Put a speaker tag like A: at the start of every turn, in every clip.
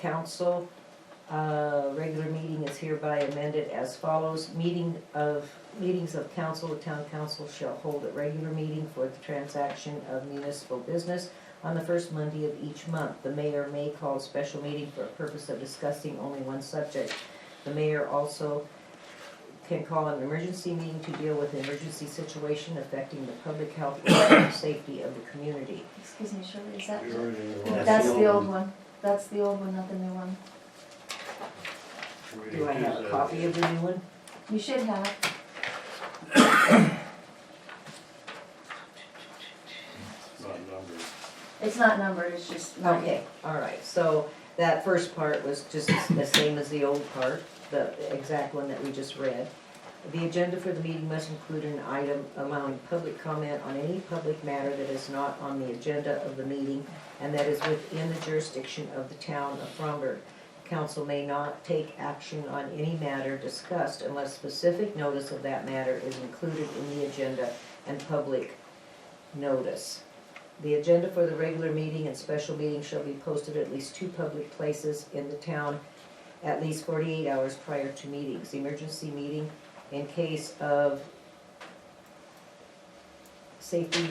A: Council. Regular meeting is hereby amended as follows. Meetings of council or town council shall hold a regular meeting for the transaction of municipal business on the first Monday of each month. The mayor may call a special meeting for a purpose of discussing only one subject. The mayor also can call an emergency meeting to deal with an emergency situation affecting the public health or safety of the community.
B: Excuse me, Shirley, is that?
C: That's
B: That's the old one. That's the old one, not the new one.
A: Do I have a copy of the new one?
B: You should have.
C: Not numbered.
B: It's not numbered, it's just. not
A: Okay,
B: yet.
A: all right, so that first part was just the same as the old part, the exact one that we just read. The agenda for the meeting must include an item allowing public comment on any public matter that is not on the agenda of the meeting and that is within the jurisdiction of the town of Fromberg. Council may not take action on any matter discussed unless specific notice of that matter is included in the agenda and public notice. The agenda for the regular meeting and special meeting shall be posted at least 2 public places in the town at least 48 hours prior to meetings. The emergency meeting in case of safety,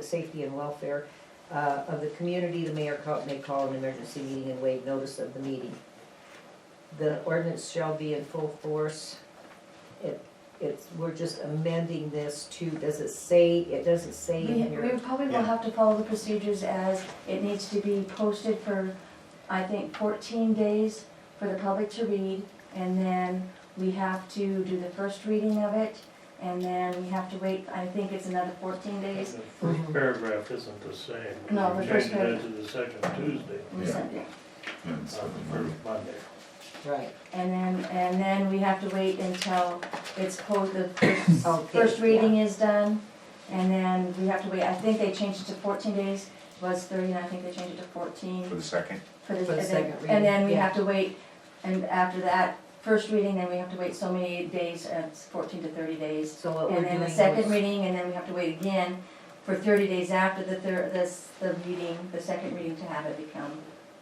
A: safety and welfare of the community, the mayor may call an emergency meeting and waive notice of the meeting. The ordinance shall be in full force. We're just amending this to, does it say, it doesn't say in
B: We
A: here.
B: probably will have to follow the procedures as it needs to be posted for, I think, 14 days for the public to read, and then we have to do the first reading of it, and then we have to wait, I think it's another 14 days.
C: The first paragraph isn't the same.
B: No, the first
C: Changing it to the second Tuesday,
B: We sent it.
C: not the first Monday.
A: Right.
B: And then we have to wait until it's the first,
A: Okay,
B: first reading is done, and then we have to wait, I think they changed it to 14 days, was 30, and I think they changed it to 14.
D: For the second?
A: For the
B: and then-
A: second reading,
B: And then we
A: yeah.
B: have to wait, and after that, first reading, then we have to wait so many days, it's 14 to 30 days.
A: So what we're
B: And
A: doing
B: then the second
A: is-
B: reading, and then we have to wait again for 30 days after the reading, the second reading to have it become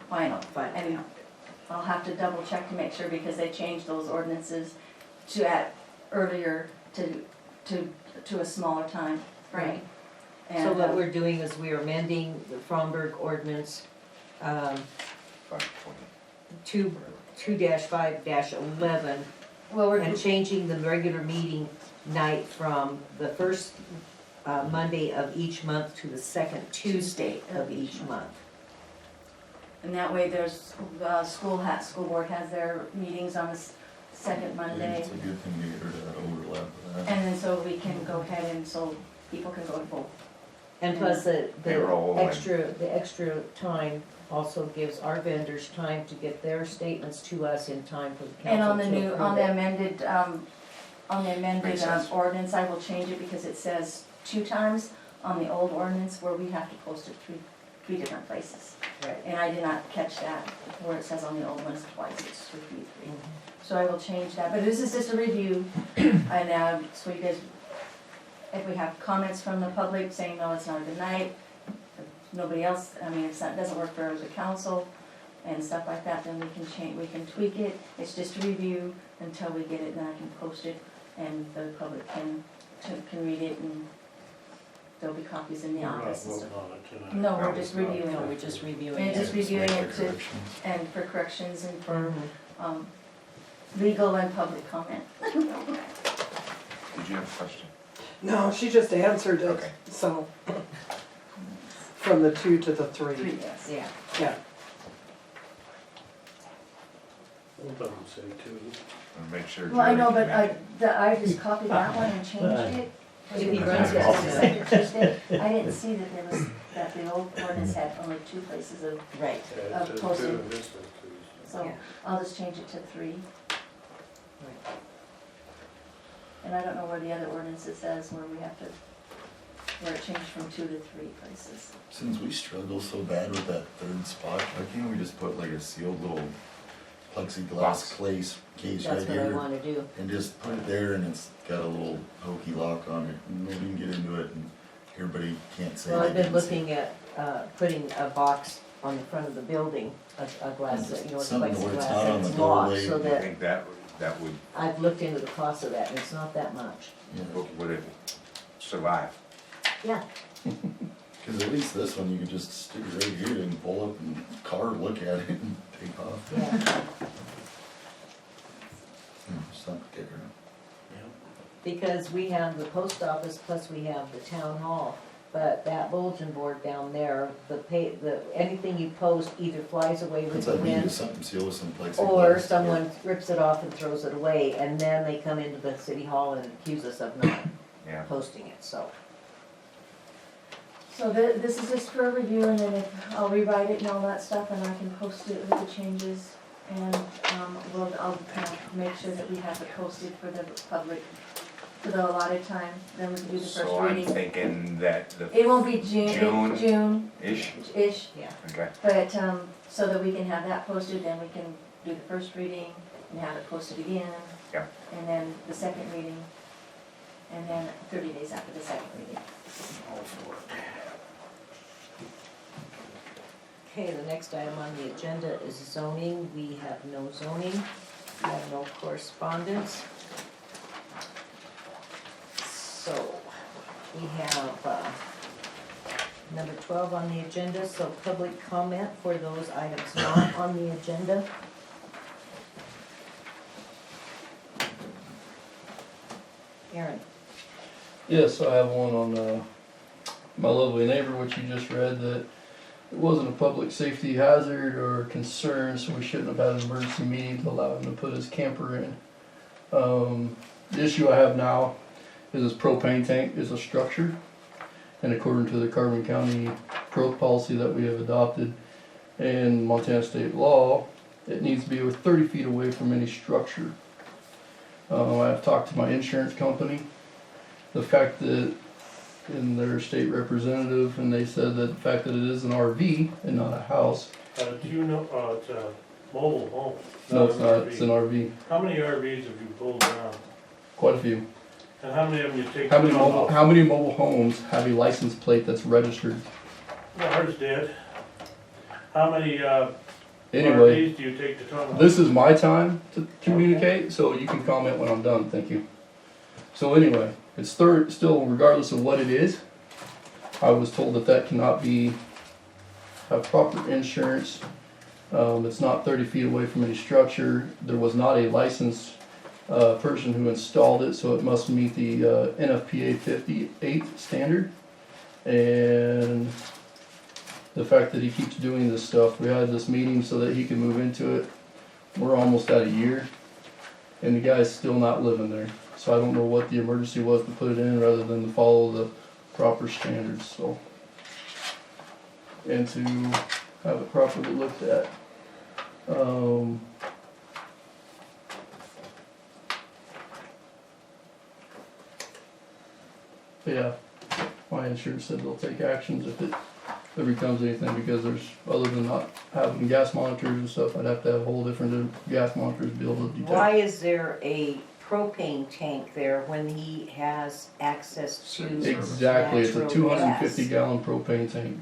B: final.
A: Fine.
B: And I'll have to double check to make sure because they changed those ordinances to add earlier to a smaller time frame.
A: Right.
B: And,
A: So what we're doing is we're amending the Fromberg ordinance,
D: 520.
A: 2-5-11,
B: well, we're,
A: and changing the regular meeting night from the first Monday of each month to the second Tuesday of each month.
B: and that way there's, school board has their meetings on the second Monday.
D: It's a good thing to get rid of that overlap of that.
B: And then so we can go ahead and so people can go to both.
A: And plus
D: They were all in.
A: the extra time also gives our vendors time to get their statements to us in time for the council to
B: And
A: approve
B: on the
A: it.
B: amended
D: Makes sense.
B: ordinance, I will change it because it says 2 times on the old ordinance where we have to post it three different places.
A: Right.
B: And I did not catch that, where it says on the old ones twice, it's 3.
A: Mhm.
B: So I will change that, but this is just a review, and so you guys, if we have comments from the public saying, no, it's not a good night, if nobody else, I mean, if it doesn't work for the council and stuff like that, then we can change, we can tweak it. It's just a review until we get it, then I can post it, and the public can read it, and there'll be copies in the
C: We're not
B: office and
C: voting
B: stuff.
C: on it tonight.
B: No, we're
D: No,
B: just
D: no,
B: reviewing
A: No,
B: it,
A: we're just reviewing
B: and
A: it.
B: just
D: Just
B: reviewing
D: make
B: it
D: the corrections.
B: and for corrections and for,
A: Mhm.
B: legal and public comment.
D: Did you have a question?
E: No, she just answered it,
D: Okay.
E: so, from the 2 to the 3.
B: 3, yes.
A: Yeah.
E: Yeah,
C: It doesn't say two.
D: And make sure.
B: Well, I know,
D: Jerry
B: but
D: can
B: I just copied that one and changed it.
A: If he
D: runs it
B: Because
D: as a
B: second Tuesday, I didn't see that the old ordinance had only 2 places of,
A: Right.
C: Yeah, it says two
B: posted.
C: and this says two.
B: so
A: Yeah.
B: I'll just change it to 3.
A: Right.
B: And I don't know where the other ordinance it says where we have to, where it changed from 2 to 3 places.
F: Since we struggle so bad with that third spot, why can't we just put like a sealed little plexiglass
D: Box.
F: case
A: That's
F: right
A: what I
F: here?
A: wanna do.
F: And just put it there and it's got a little hokey lock on it, and nobody can get into it, and everybody can't say
A: Well,
F: they
A: I've been
F: didn't see it.
A: looking at, putting a box on the front of the building, a glass, you know, it's
F: Something where it's
A: plexiglass
F: not on
A: and
F: the
A: it's locked,
F: doorway.
A: so
D: I
A: that,
D: think that would,
A: I've looked into the cost of that, and it's not that much.
F: Yeah.
D: would it survive?
A: Yeah,
F: Cause at least this one, you can just stick it right here and pull up and car, look at it and take off.
A: yeah,
F: Something kicker.
A: because we have the post office, plus we have the town hall. But that bulletin board down there, anything you post either flies away with
F: It's
A: the
F: like we do
A: wind,
F: something, seal with some plexiglass.
A: or someone rips it off and throws it away, and then they come into the city hall and accuse us of not
D: Yeah.
A: posting it, so.
B: So this is just for review, and then I'll rewrite it and all that stuff, and I can post it with the changes. And, I'll kind of make sure that we have it posted for the public, for the allotted time, then we can do the first
D: So I'm
B: reading.
D: thinking that
B: It won't be June,
D: June-ish,
B: June-ish,
A: Yeah.
D: okay.
B: but, so that we can have that posted, then we can do the first reading and have it posted again.
D: Yeah.
B: And then the second reading, and then 30 days after the second reading.
D: All for it.
A: Okay, the next item on the agenda is zoning. We have no zoning, we have no correspondence. So, we have, number 12 on the agenda, so public comment for those items not on the agenda. Aaron,
G: Yes, I have one on my lovely neighbor, which you just read, that it wasn't a public safety hazard or concern, so we shouldn't have had an emergency meeting to allow him to put his camper in. The issue I have now is his propane tank is a structure, and according to the Carbon County growth policy that we have adopted and Montana state law, it needs to be over 30 feet away from any structure. I've talked to my insurance company. The fact that, in their state representative, and they said that the fact that it is an RV and not a house.
C: Do you know, it's a mobile home?
G: No, it's
C: an
G: not,
C: RV.
G: it's an RV,
C: How many RVs have you pulled down?
G: quite a few.
C: And how many of them you take?
G: How many
C: down
G: mobile,
C: off?
G: how many mobile homes have a license plate that's registered?
C: Ours did. How many,
G: Anyway,
C: RVs do you take to town?
G: this is my time to communicate, so you can comment when I'm done, thank you. So anyway, it's still regardless of what it is, I was told that that cannot be, have proper insurance. It's not 30 feet away from any structure. There was not a licensed person who installed it, so it must meet the NFPA 58 standard. And the fact that he keeps doing this stuff, we had this meeting so that he can move into it. We're almost at a year, and the guy's still not living there. So I don't know what the emergency was to put it in rather than to follow the proper standards, so. And to have it properly looked at. But yeah, my insurance said they'll take actions if it becomes anything, because there's, other than not having gas monitors and stuff, I'd have to have a whole different gas monitors to be able to detect.
A: why is there a propane tank there when he has access to
G: Exactly, it's a
A: natural
G: 250
A: gas?
G: gallon propane tank.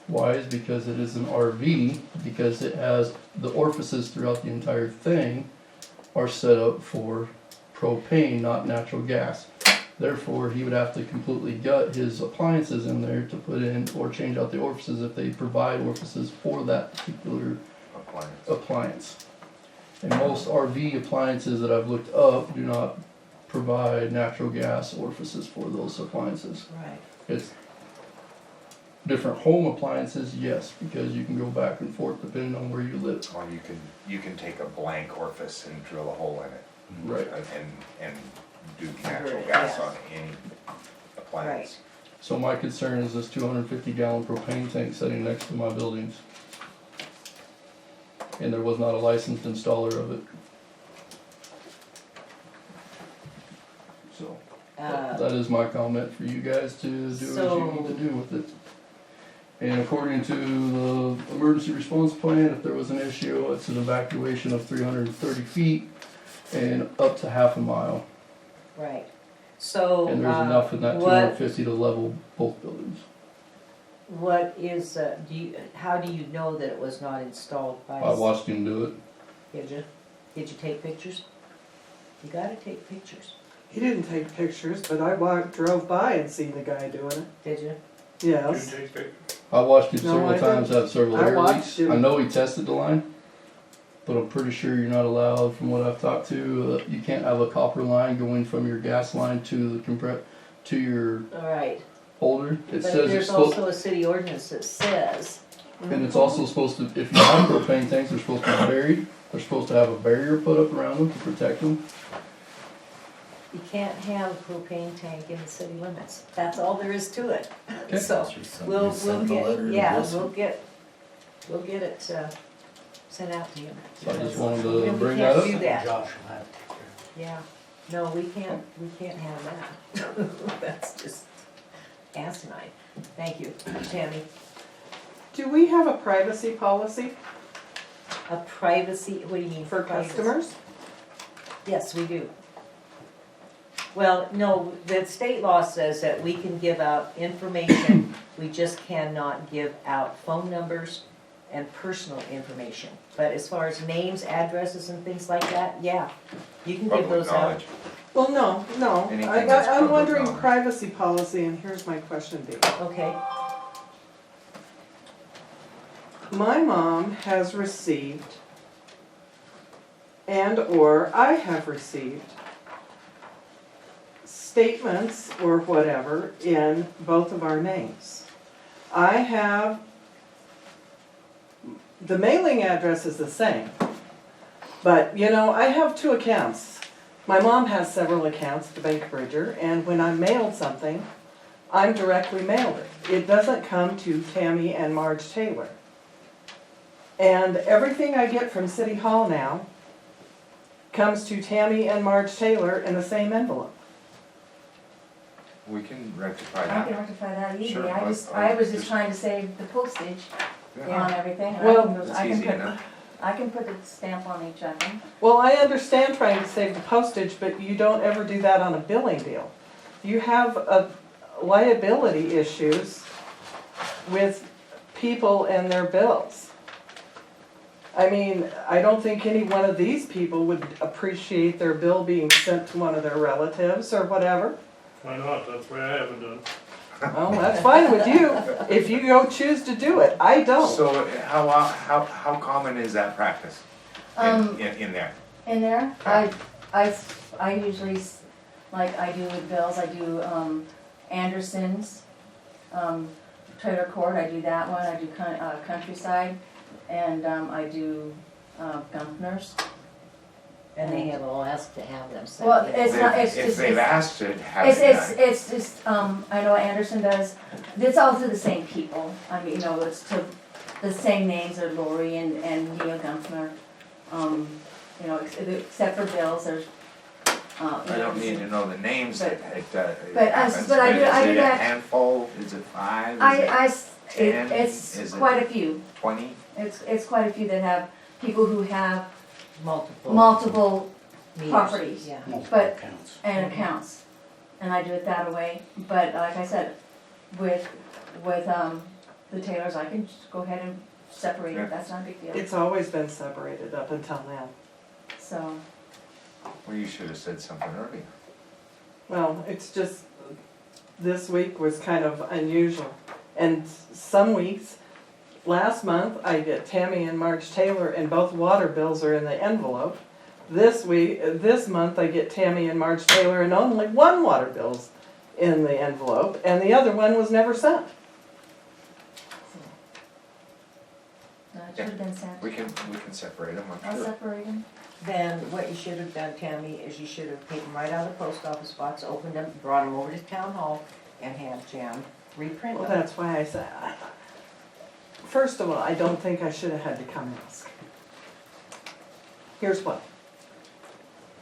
G: Why? Is because it is an RV, because it has, the orifices throughout the entire thing are set up for propane, not natural gas. Therefore, he would have to completely gut his appliances in there to put in, or change out the orifices if they provide orifices for that particular appliance. And most RV appliances that I've looked up do not provide natural gas orifices for those appliances.
A: Right,
G: It's different home appliances, yes, because you can go back and forth depending on where you live.
D: Or you can take a blank orifice and drill a hole in it.
G: Right.
D: And do natural
A: Right,
D: gas
A: yeah.
D: on any appliance.
G: So my concern is this 250 gallon propane tank sitting next to my buildings. And there was not a licensed installer of it. So, that is my comment for you guys to do as you need to do with it. And according to the emergency response plan, if there was an issue, it's an evacuation of 330 feet and up to half a mile.
A: right. So,
G: And there's enough in that
A: what,
G: 250 to level both buildings.
A: What is, how do you know that it was not installed by?
G: I watched him do it.
A: Did you? Did you take pictures? You gotta take pictures.
E: He didn't take pictures, but I drove by and seen the guy doing it.
A: Did you?
E: Yes.
C: You take pictures?
G: I watched him
E: No,
G: several
E: I
G: times
E: didn't.
G: have several
E: I
G: air
E: watched
G: leaks.
E: him.
G: I know he tested the line, but I'm pretty sure you're not allowed, from what I've talked to, you can't have a copper line going from your gas line to the to your
A: All right.
G: holder. It
A: But
G: says it's
A: there's
G: supposed,
A: also a city ordinance that says,
G: and it's also supposed to, if you have propane tanks, they're supposed to be buried. They're supposed to have a barrier put up around them to protect them.
A: you can't have a propane tank in the city limits. That's all there is to it.
G: Okay.
A: So, we'll
F: Send the
A: get,
F: letter to
A: yeah,
F: Wilson.
A: we'll get it, sent out to you.
G: So I just wanted
A: We
G: to bring
A: can't
G: that up.
A: do that.
C: Josh will have to take care
A: Yeah, no, we can't have that. That's just asinine. Thank you, Tammy.
E: Do we have a privacy policy
A: A privacy, what do you mean?
E: for
A: privacy?
E: customers?
A: Yes, we do. Well, no, the state law says that we can give out information, we just cannot give out phone numbers and personal information. But as far as names, addresses and things like that, yeah, you can give
D: Public
A: those out.
D: knowledge.
E: Well, no.
D: Anything that's
E: I'm
D: public
E: wondering
D: knowledge.
E: privacy policy, and here's my question being.
A: Okay,
E: My mom has received, and/or I have received, statements or whatever in both of our names. I have, the mailing address is the same, but I have two accounts. My mom has several accounts at the Bank of Bridger, and when I'm mailed something, I'm directly mailed it. It doesn't come to Tammy and Marge Taylor. And everything I get from City Hall now comes to Tammy and Marge Taylor in the same envelope.
D: We can rectify
B: I
D: that.
B: can rectify that easily,
D: Sure,
B: I was just trying to save the postage
D: Yeah.
B: on everything. and
E: Well,
B: I
D: It's
B: can
D: easy
B: put-
D: enough.
B: I can put the stamp on each of them.
E: Well, I understand trying to save the postage, but you don't ever do that on a billing deal. You have liability issues with people and their bills. I mean, I don't think any one of these people would appreciate their bill being sent to one of their relatives or whatever.
C: Why not? That's why I haven't done.
E: Well, that's fine with you, if you go choose to do it. I don't.
D: So how common is that practice in there?
B: In there, I usually, like I do with bills, I do, Anderson's, trailer court, I do that one, I do countryside, and, I do, Gumpner's.
A: and they have all asked to have them sent.
B: Well,
A: in.
B: it's not, it's
D: If
B: just,
D: they've
B: it's,
D: asked it, have it done.
B: it's just, I know Anderson does, it's all to the same people, I mean, it's to, the same names are Lori and Neil Gumpner. Except for bills, there's,
D: I don't need to know the names,
B: But-
D: it
B: but
D: happens,
B: but I do- I
D: is
B: do
D: it a
B: that-
D: handful, is it 5, is it 10?
B: It's
D: Is it
B: quite a few,
D: 20?
B: it's quite a few that have, people who have
A: Multiple.
B: multiple
A: meters,
B: properties.
A: Yeah.
B: But, and accounts, and I do it that way, but like I said, with, the Taylors, I can just go ahead and separate
D: Yeah.
B: it, that's not a big deal,
E: It's always been separated up until now.
B: so.
D: Well, you should have said something earlier.
E: Well, it's just, this week was kind of unusual. And some weeks, last month, I get Tammy and Marge Taylor and both water bills are in the envelope. This month, I get Tammy and Marge Taylor and only one water bill's in the envelope, and the other one was never sent.
B: No, it should have been sent,
D: We can separate them, I'm
B: I'll
D: sure.
B: separate them.
A: Then what you should have done, Tammy, is you should have taken right out of the post office box, opened them, brought them over to town hall, and had Jan reprint
E: Well,
A: them.
E: that's why I said, first of all, I don't think I should have had to come ask. Here's what.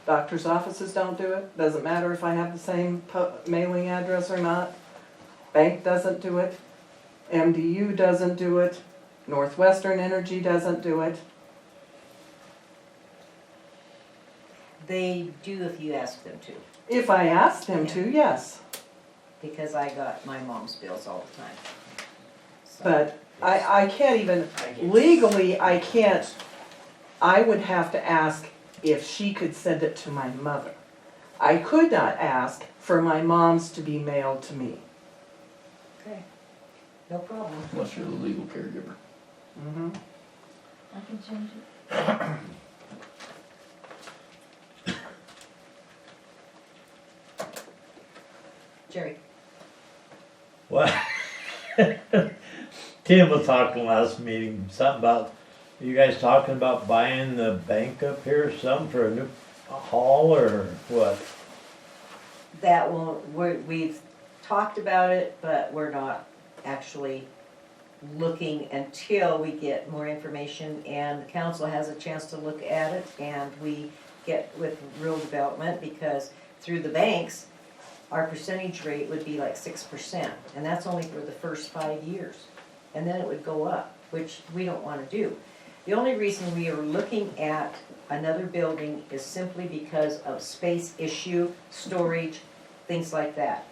E: Doctor's offices don't do it, doesn't matter if I have the same mailing address or not. Bank doesn't do it, MDU doesn't do it, Northwestern Energy doesn't do it.
A: They do if you ask them to,
E: If I asked him to, yes.
A: because I got my mom's bills all the time.
E: But I can't even, legally, I can't, I would have to ask if she could send it to my mother. I could not ask for my mom's to be mailed to me.
A: Okay, no problem.
G: Unless you're the legal caregiver.
E: Mhm.
B: I can change it.
A: Jerry?
H: Well, Tim was talking last meeting, something about, you guys talking about buying the bank up here or something for a new hall or what?
A: That won't, we've talked about it, but we're not actually looking until we get more information and the council has a chance to look at it and we get with rural development, because through the banks, our percentage rate would be like 6%, and that's only for the first 5 years. And then it would go up, which we don't wanna do. The only reason we are looking at another building is simply because of space issue, storage, things like that.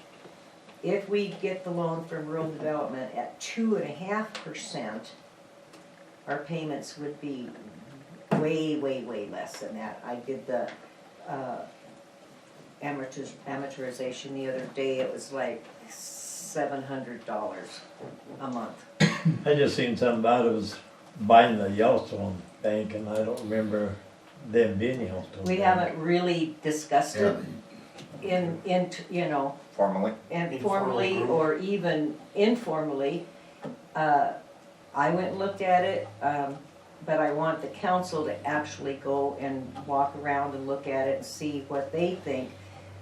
A: If we get the loan from rural development at 2.5%, our payments would be way, way, way less than that. I did the amortization the other day, it was like $700 a month.
H: I just seen something about it was buying the Yellowstone bank and I don't remember them being Yellowstone.
A: We
H: Bank.
A: haven't really discussed
F: Yeah,
A: it in, you know,
D: Formally?
A: informally or even informally. I went and looked at it, but I want the council to actually go and walk around and look at it and see what they think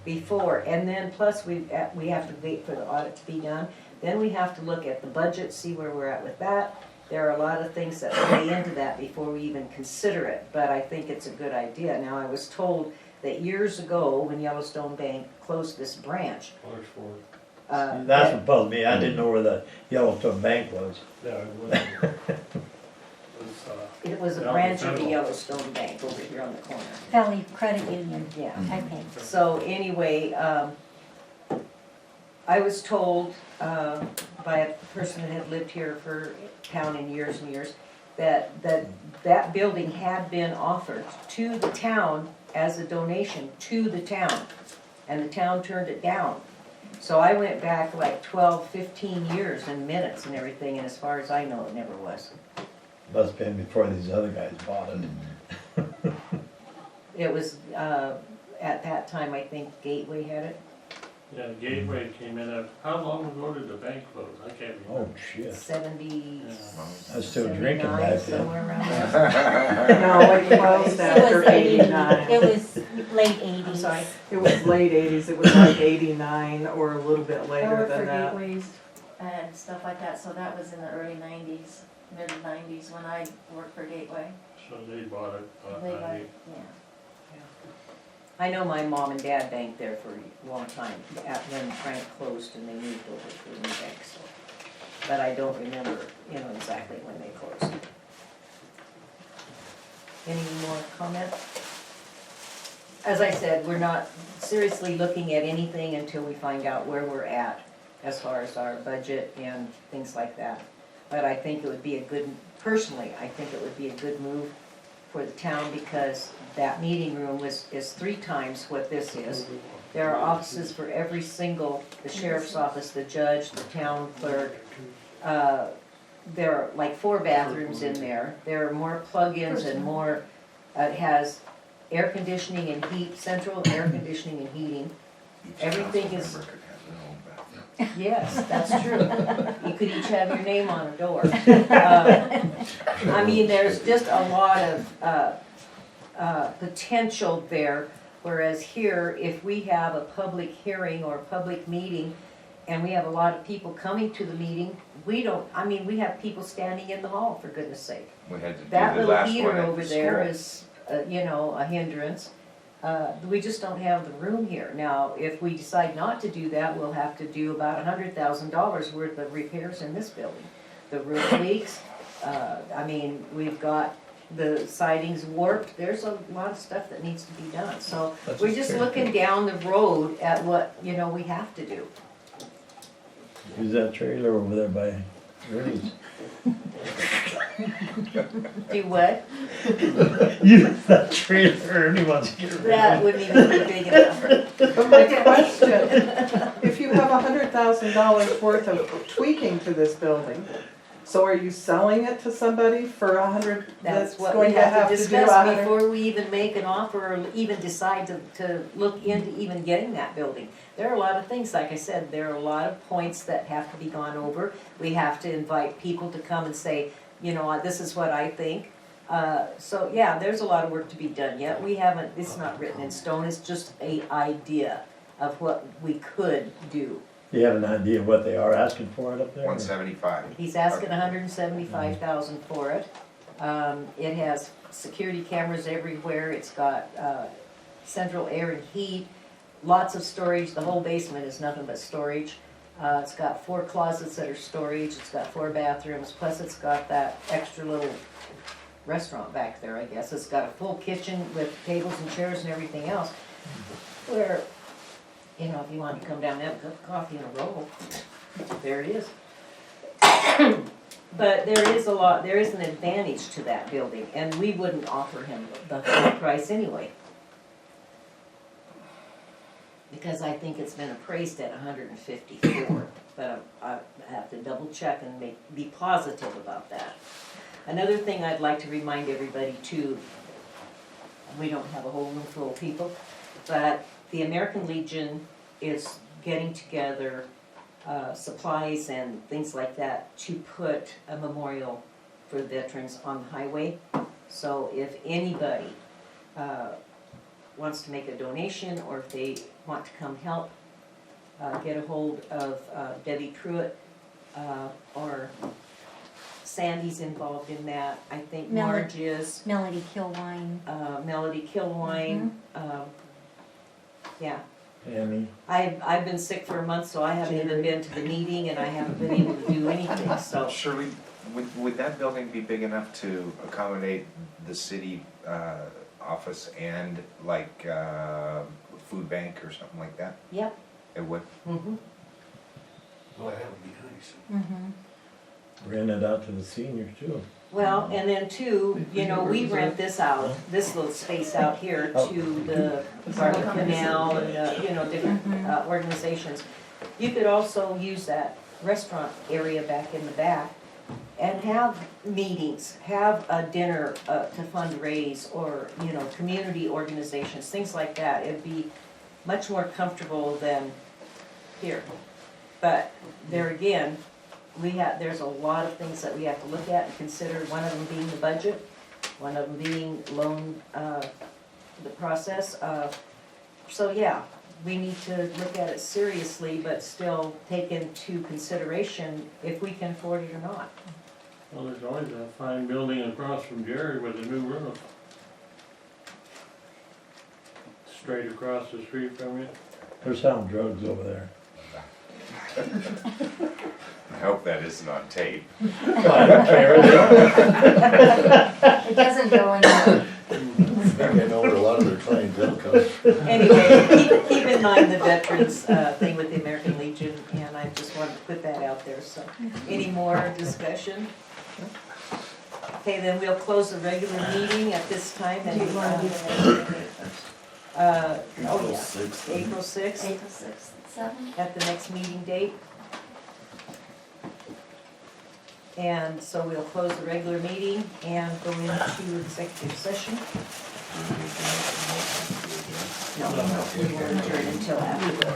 A: before. And then plus we have to wait for the audit to be done. Then we have to look at the budget, see where we're at with that. There are a lot of things that play into that before we even consider it, but I think it's a good idea. Now, I was told that years ago, when Yellowstone Bank closed this branch,
H: That's what puzzled me, I didn't know where the Yellowstone Bank was.
C: Yeah, it was.
A: it was a
C: Yeah,
A: branch of the
C: Federal.
A: Yellowstone Bank over here on the corner.
I: Valley Credit Union,
A: Yeah.
I: I think.
A: So anyway, I was told by a person that had lived here for town in years and years, that building had been offered to the town as a donation to the town, and the town turned it down. So I went back like 12, 15 years and minutes and everything, and as far as I know, it never was.
H: Must have been before these other guys bought it.
A: It was, at that time, I think Gateway had it.
C: Yeah, Gateway came in at, how long ago did the bank close? I can't
H: Oh,
C: remember.
H: shit.
A: 70,
H: I was still drinking
A: 79,
H: back then.
A: somewhere around there.
E: No, it closed after
I: It was
E: 89.
I: It was late
A: I'm
I: eighties.
A: sorry.
E: It was late 80s, it was like 89 or a little bit
B: I
E: later
B: worked for
E: than that.
B: Gateways and stuff like that, so that was in the early 90s, mid 90s when I worked for Gateway.
C: So they bought it,
B: They bought-
C: 98.
B: yeah.
A: I know my mom and dad banked there for a long time, when Frank closed and they moved over to a new bank, so. But I don't remember, you know, exactly when they closed. Any more comment? As I said, we're not seriously looking at anything until we find out where we're at as far as our budget and things like that. But I think it would be a good, personally, I think it would be a good move for the town, because that meeting room is 3 times what this is. There are offices for every single, the sheriff's office, the judge, the town clerk. There are like 4 bathrooms in there. There are more plug-ins and more, it has air conditioning and heat, central air conditioning and heating. Everything is-
F: Council member could have their own bathroom.
A: Yes, that's true. You could each have your name on a door. I mean, there's just a lot of potential there, whereas here, if we have a public hearing or a public meeting, and we have a lot of people coming to the meeting, we have people standing in the hall, for goodness sake.
D: We had to do
A: That
D: the
A: little
D: last
A: heater
D: one at
A: over
D: the
A: there
D: school.
A: is, you know, a hindrance. We just don't have the room here. Now, if we decide not to do that, we'll have to do about $100,000 worth of repairs in this building. The roof leaks, we've got the siding's warped, there's a lot of stuff that needs to be done. So
G: That's
A: we're
G: just
A: just
G: fair.
A: looking down the road at what, you know, we have to do.
H: Who's that trailer over there by Ernie's.
A: Do what?
H: That trailer, Ernie wants to get rid of.
A: That wouldn't even be big enough.
E: But my question, if you have $100,000 worth of tweaking to this building, so are you selling it to somebody for $100?
A: That's what
E: going
A: we
E: to
A: have to
E: do
A: discuss
E: 100?
A: before we even make an offer or even decide to look into even getting that building. There are a lot of things, like I said, there are a lot of points that have to be gone over. We have to invite people to come and say, you know, this is what I think. So yeah, there's a lot of work to be done yet. We haven't, it's not written in stone, it's just an idea of what we could do.
H: Do you have an idea of what they are asking for it up there?
D: 175.
A: He's asking $175,000 for it. It has security cameras everywhere, it's got, central air and heat, lots of storage, the whole basement is nothing but storage. It's got 4 closets that are storage, it's got 4 bathrooms, plus it's got that extra little restaurant back there, I guess. It's got a full kitchen with tables and chairs and everything else, where, you know, if you want to come down and have a cup of coffee and a roll, there it is. But there is an advantage to that building, and we wouldn't offer him the full price anyway. Because I think it's been appraised at 154, but I have to double check and be positive about that. Another thing I'd like to remind everybody too, we don't have a whole room full of people, but the American Legion is getting together supplies and things like that to put a memorial for veterans on the highway. So if anybody wants to make a donation, or if they want to come help, get a hold of Debbie Pruitt, or Sandy's involved in that. I think Marge is.
I: Melody Kilwine.
A: Melody Kilwine. Yeah.
H: Amy.
A: I've been sick for a month, so I haven't even been to the meeting, and I haven't been able to do anything, so.
D: Shirley, would that building be big enough to accommodate the city office and like food bank or something like that?
A: Yep.
D: It would?
A: Mm-hmm.
F: Boy, that would be nice.
I: Mm-hmm.
H: Rent it out to the seniors too.
A: Well, and then too, you know, we rent this out, this little space out here to the Bartlett Canal and, you know, different organizations. You could also use that restaurant area back in the back and have meetings, have a dinner to fundraise, or, you know, community organizations, things like that. It'd be much more comfortable than here. But there again, there's a lot of things that we have to look at and consider, one of them being the budget, one of them being loan, the process. So yeah, we need to look at it seriously, but still take into consideration if we can afford it or not.
C: Well, there's always a fine building across from Jerry with a new roof. Straight across the street from you.
H: They're selling drugs over there.
D: I hope that isn't on tape.
H: I don't care.
I: It doesn't go in there.
F: I think I know where a lot of their clientele comes from.
A: Anyway, keep in mind the veterans thing with the American Legion, and I just wanted to put that out there, so. Any more discussion? Okay, then we'll close the regular meeting at this time and,
B: Do you want to do that?
A: oh
F: April
A: yeah,
F: 6th.
A: April 6th,
B: April 6th at 7?
A: at the next meeting date. And so we'll close the regular meeting and go into executive session. No, we won't adjourn until after.